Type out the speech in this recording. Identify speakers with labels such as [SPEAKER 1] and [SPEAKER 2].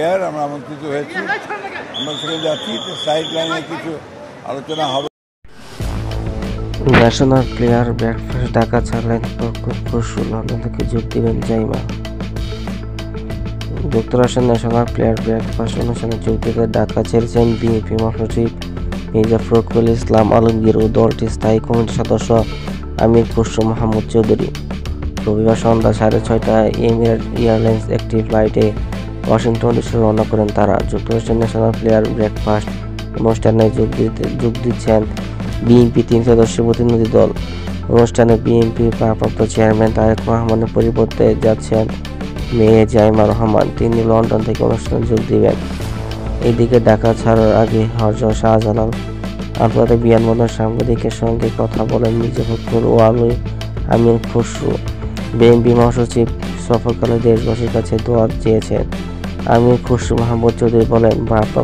[SPEAKER 1] আমরা আমন্ত্রিত হয়েছি, আমরা সেখানে যাচ্ছি। সাইড লাইনে কিছু আলোচনা হবে।
[SPEAKER 2] ন্যাশনাল প্লেয়ার ব্রেকফাস্ট ঢাকা ছাড়লেন পরশু লন্ডন থেকে যোগ দিবেন জাইমা। যুক্তরাষ্ট্রের ন্যাশনাল প্লেয়ার ব্রেকফাস্ট অনুষ্ঠানে যোগ দিতে ঢাকা ছেড়েছেন বিএনপি মহাসচিব মির্জা ফখরুল ইসলাম আলমগীর ও দলটির স্থায়ী কমিটির সদস্য আমির খসরু মাহমুদ চৌধুরী। রবিবার সন্ধ্যা 6:30টায় এমিরেট এয়ারলাইন্স একটি ফ্লাইটে ওয়াশিংটন ডিসি রওনা করেন তারা। যুক্তরাষ্ট্রের ন্যাশনাল প্লেয়ার ব্রেকফাস্ট অনুষ্ঠানে যোগ দিচ্ছেন বিএনপি 3 সদস্যের প্রতিনিধি দল। অনুষ্ঠানে বিএনপির ভারপ্রাপ্ত চেয়ারম্যান তারেক রহমানের পরিবর্তে যাচ্ছেন মেয়ে জাইমা রহমান। তিনি লন্ডন থেকে অনুষ্ঠানে যোগ দিবেন। এদিকে ঢাকা ছাড়ার আগে হযরত শাহজালাল আন্তর্জাতিক বিমানবন্দরে সাংবাদিকের সঙ্গে কথা বলেন মির্জা ফখরুল ও আমির খসরু। বিএনপি মহাসচিব সফরকালে দেশবাসীর কাছে দোয়া চেয়েছেন। আমির খসরু মাহমুদ চৌধুরী বলেন, ভারপ্রাপ্ত